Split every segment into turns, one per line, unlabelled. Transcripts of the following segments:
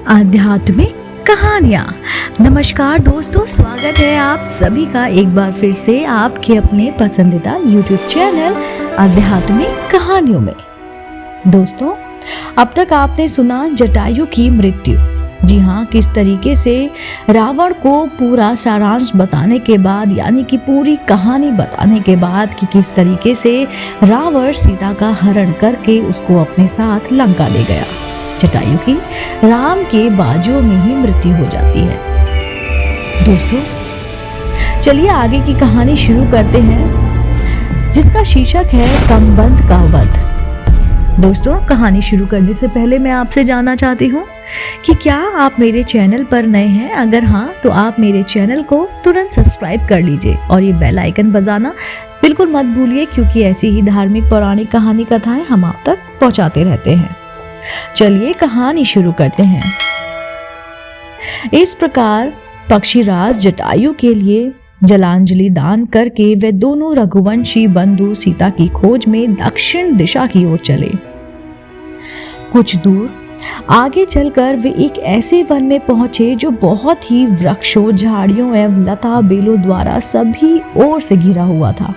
आध्यात्मिक कहानियाँ। नमस्कार दोस्तों, स्वागत है आप सभी का एक बार फिर से आपके अपने पसंदीदा YouTube चैनल आध्यात्मिक कहानियों में। दोस्तों, अब तक आपने सुना जटायु की मृत्यु। जी हाँ, किस तरीके से रावण को पूरा सारांश बताने के बाद, यानी कि पूरी कहानी बताने के बाद कि किस तरीके से रावण सीता का हरण करके उसको अपने साथ लंका ले गया। जटायु की राम के बाजुओं में ही मृत्यु हो जाती है। दोस्तों, चलिए आगे की कहानी शुरू करते हैं, जिसका शीर्षक है कमबंद का वध। दोस्तों, कहानी शुरू करने से पहले मैं आपसे जानना चाहती हूँ कि क्या आप मेरे चैनल पर नए हैं? अगर हाँ, तो आप मेरे चैनल को तुरंत सब्सक्राइब कर लीजिए और ये बेल आइकन बजाना बिल्कुल मत भूलिए, क्योंकि ऐसी ही धार्मिक पौराणिक कहानी कथाएं हम आप तक पहुंचाते रहते हैं। चलिए कहानी शुरू करते हैं। इस प्रकार पक्षीराज जटायु के लिए जलांजलि दान करके वे दोनों रघुवंशी बंधु सीता की खोज में दक्षिण दिशा की ओर चले। कुछ दूर आगे चलकर वे एक ऐसे वन में पहुंचे जो बहुत ही वृक्षों, झाड़ियों एवं लता बेलों द्वारा सभी ओर से घिरा हुआ था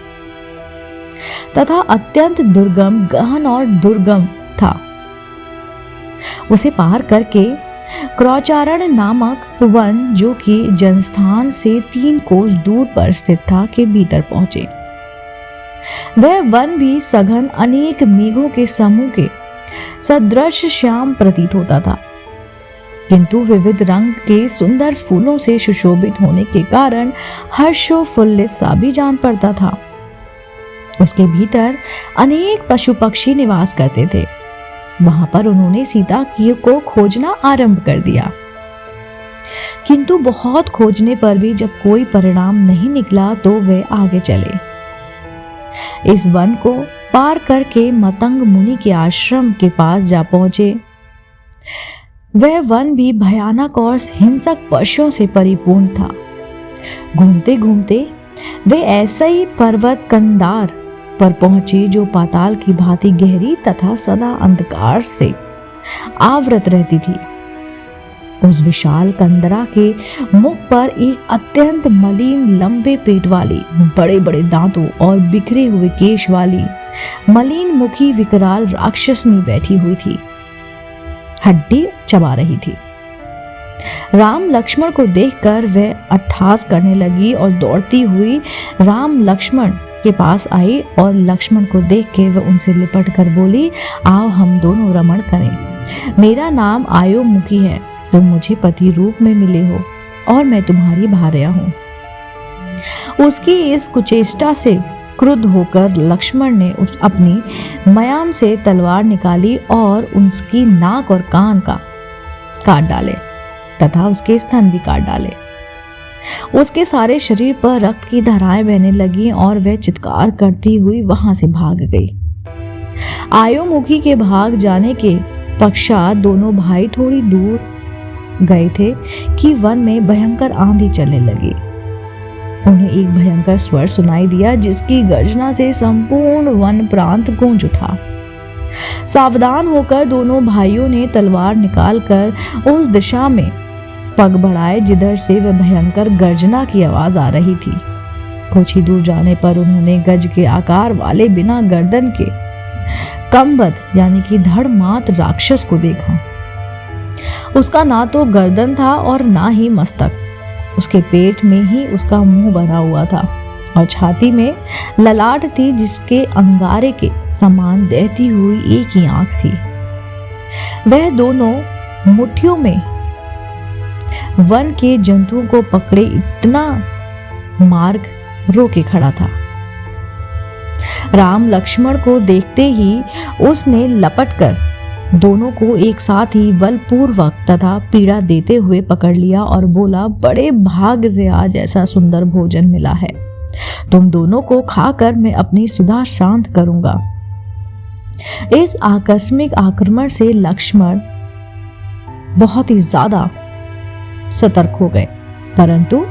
तथा अत्यंत दुर्गम, गहन और दुर्गम था। उसे पार करके क्रौचारण नामक वन, जो कि जनस्थान से 3 कोस दूर पर स्थित था, के भीतर पहुंचे। वह वन भी सघन अनेक मेघों के समूह के सदृश श्याम प्रतीत होता था, किंतु विविध रंग के सुंदर फूलों से सुशोभित होने के कारण हर्षोल्लित सा भी जान पड़ता था। उसके भीतर अनेक पशु पक्षी निवास करते थे। वहां पर उन्होंने सीता को खोजना आरंभ कर दिया, किंतु बहुत खोजने पर भी जब कोई परिणाम नहीं निकला तो वे आगे चले। इस वन को पार करके मतंग मुनि के आश्रम के पास जा पहुंचे। वह वन भी भयानक और हिंसक पशुओं से परिपूर्ण था। घूमते घूमते वे ऐसा ही पर्वत कंदार पर पहुंचे जो पाताल की भांति गहरी तथा सदा अंधकार से आवृत रहती थी। उस विशाल कंदरा के मुख पर एक अत्यंत मलिन, लंबे पेट वाली, बड़े बड़े दांतों और बिखरे हुए केश वाली मलिन मुखी विकराल राक्षसनी बैठी हुई थी, हड्डी चबा रही थी। राम लक्ष्मण को देखकर वह अट्टहास करने लगी और दौड़ती हुई राम लक्ष्मण के पास आई और लक्ष्मण को देख के वह उनसे लिपट कर बोली, आओ हम दोनों रमण करें। मेरा नाम आयोमुखी है, तुम मुझे पति रूप में मिले हो और मैं तुम्हारी भार्या हूँ। उसकी इस कुचेष्टा से क्रुद्ध होकर लक्ष्मण ने अपनी मयाम से तलवार निकाली और उसकी नाक और कान का काट डाले तथा उसके स्तन भी काट डाले। उसके सारे शरीर पर रक्त की धाराएं बहने लगी और वह चित्कार करती हुई वहां से भाग गई। आयोमुखी के भाग जाने के पश्चात दोनों भाई थोड़ी दूर गए थे कि वन में भयंकर आंधी चलने लगी। उन्हें एक भयंकर स्वर सुनाई दिया, जिसकी गर्जना से संपूर्ण वन प्रांत गूंज उठा। सावधान होकर दोनों भाइयों ने तलवार निकालकर उस दिशा में पग बढ़ाए जिधर से वह भयंकर गर्जना की आवाज आ रही थी। कुछ ही दूर जाने पर उन्होंने गज के आकार वाले बिना गर्दन के कमबद, यानी कि धड़ मात राक्षस को देखा। उसका ना तो गर्दन था और ना ही मस्तक। उसके पेट में ही उसका मुंह बना हुआ था और छाती में ललाट थी, जिसके अंगारे के समान दहती हुई एक ही आंख थी। वह दोनों मुट्ठियों में वन के जंतुओं को पकड़े इतना मार्ग रोके खड़ा था। राम लक्ष्मण को देखते ही उसने लपटकर दोनों को एक साथ ही बलपूर्वक तथा पीड़ा देते हुए पकड़ लिया और बोला, बड़े भाग्य से आज ऐसा सुंदर भोजन मिला है। तुम दोनों को खाकर मैं अपनी सुधा शांत करूंगा। इस आकस्मिक आक्रमण से लक्ष्मण बहुत ही ज्यादा सतर्क हो गए, परंतु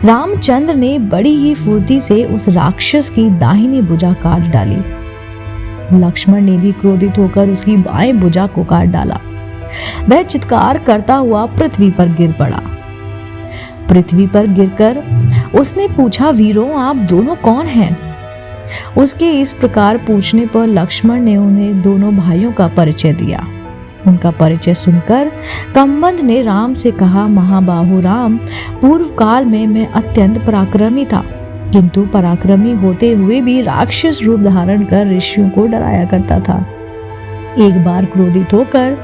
रामचंद्र ने बड़ी ही फुर्ती से उस राक्षस की दाहिनी भुजा काट डाली। लक्ष्मण ने भी क्रोधित होकर उसकी बाएं भुजा को काट डाला। वह चित्कार करता हुआ पृथ्वी पर गिर पड़ा। पृथ्वी पर गिरकर उसने पूछा, वीरों आप दोनों कौन हैं? उसके इस प्रकार पूछने पर लक्ष्मण ने उन्हें दोनों भाइयों का परिचय दिया। उनका परिचय सुनकर कम्बंद ने राम से कहा, महाबाहु राम, पूर्व काल में मैं अत्यंत पराक्रमी था, किंतु पराक्रमी होते हुए भी राक्षस रूप धारण कर ऋषियों को डराया करता था। एक बार क्रोधित होकर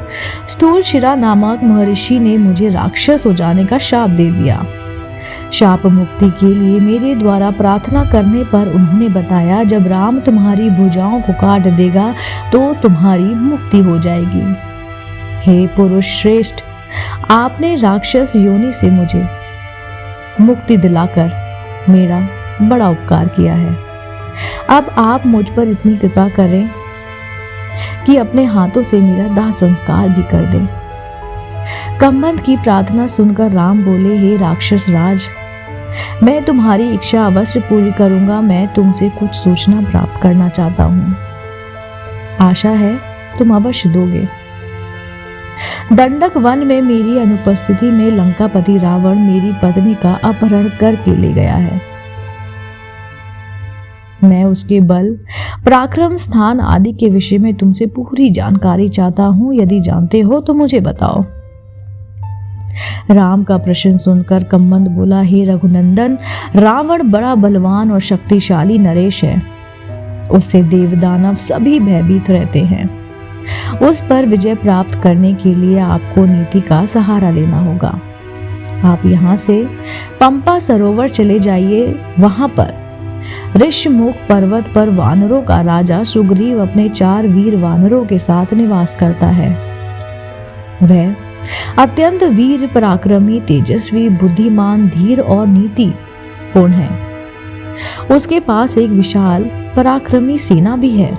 स्थूलशिरा नामक महर्षि ने मुझे राक्षस हो जाने का शाप दे दिया। शाप मुक्ति के लिए मेरे द्वारा प्रार्थना करने पर उन्होंने बताया, जब राम तुम्हारी भुजाओं को काट देगा तो तुम्हारी मुक्ति हो जाएगी। हे पुरुष श्रेष्ठ, आपने राक्षस योनि से मुझे मुक्ति दिलाकर मेरा बड़ा उपकार किया है। अब आप मुझ पर इतनी कृपा करें कि अपने हाथों से मेरा दाह संस्कार भी कर दें। कम्बंद की प्रार्थना सुनकर राम बोले, हे राक्षस राज, मैं तुम्हारी इच्छा अवश्य पूरी करूंगा। मैं तुमसे कुछ सूचना प्राप्त करना चाहता हूं, आशा है तुम अवश्य दोगे। दंडक वन में मेरी अनुपस्थिति में लंकापति रावण मेरी पत्नी का अपहरण करके ले गया है। मैं उसके बल, पराक्रम, स्थान आदि के विषय में तुमसे पूरी जानकारी चाहता हूं। यदि जानते हो तो मुझे बताओ। राम का प्रश्न सुनकर कम्बंद बोला, हे रघुनंदन, रावण बड़ा बलवान और शक्तिशाली नरेश है। उससे देवदानव सभी भयभीत रहते हैं। उस पर विजय प्राप्त करने के लिए आपको नीति का सहारा लेना होगा। आप यहाँ से पंपा सरोवर चले जाइए। वहां पर ऋषमुख पर्वत पर वानरों का राजा सुग्रीव अपने 4 वीर वानरों के साथ निवास करता है। वह अत्यंत वीर, पराक्रमी, तेजस्वी, बुद्धिमान, धीर और नीति पूर्ण है। उसके पास एक विशाल पराक्रमी सेना भी है,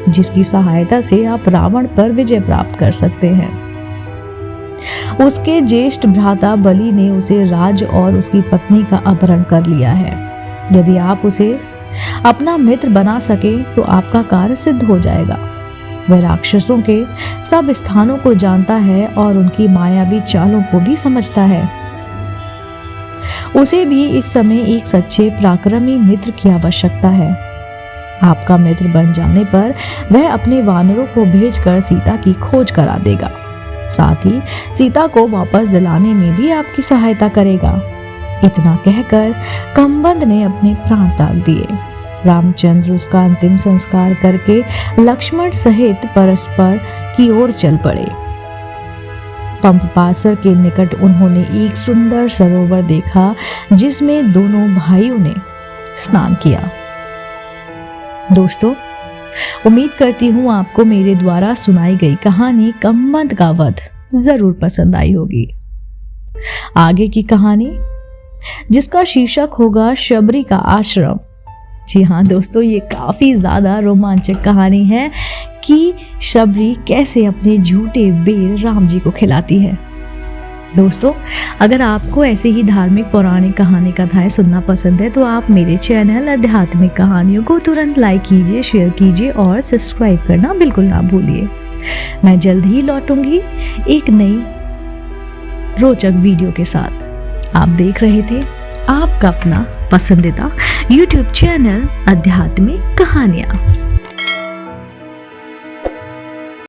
जिसकी सहायता से आप रावण पर विजय प्राप्त कर सकते हैं। उसके ज्येष्ठ भ्राता बलि ने उसे राज और उसकी पत्नी का अपहरण कर लिया है। यदि आप उसे अपना मित्र बना सके तो आपका कार्य सिद्ध हो जाएगा। वह राक्षसों के सब स्थानों को जानता है और उनकी मायावी चालों को भी समझता है। उसे भी इस समय एक सच्चे पराक्रमी मित्र की आवश्यकता है। आपका मित्र बन जाने पर वह अपने वानरों को भेजकर सीता की खोज करा देगा। साथ ही सीता को वापस दिलाने में भी आपकी सहायता करेगा। इतना कहकर कम्बंद ने अपने प्राण त्याग दिए। रामचंद्र उसका अंतिम संस्कार करके लक्ष्मण सहित परस्पर की ओर चल पड़े। पंपपासर के निकट उन्होंने एक सुंदर सरोवर देखा, जिसमें दोनों भाइयों ने स्नान किया। दोस्तों, उम्मीद करती हूँ आपको मेरे द्वारा सुनाई गई कहानी कम्बंद का वध जरूर पसंद आई होगी। आगे की कहानी, जिसका शीर्षक होगा शबरी का आश्रम। जी हाँ दोस्तों, ये काफी ज्यादा रोमांचक कहानी है कि शबरी कैसे अपने झूठे बेर राम जी को खिलाती है। दोस्तों, अगर आपको ऐसे ही धार्मिक पौराणिक कहानी कथाएं सुनना पसंद है तो आप मेरे चैनल आध्यात्मिक कहानियों को तुरंत लाइक कीजिए, शेयर कीजिए और सब्सक्राइब करना बिल्कुल ना भूलिए। मैं जल्द ही लौटूंगी एक नई रोचक वीडियो के साथ। आप देख रहे थे आपका अपना पसंदीदा YouTube चैनल आध्यात्मिक कहानियाँ।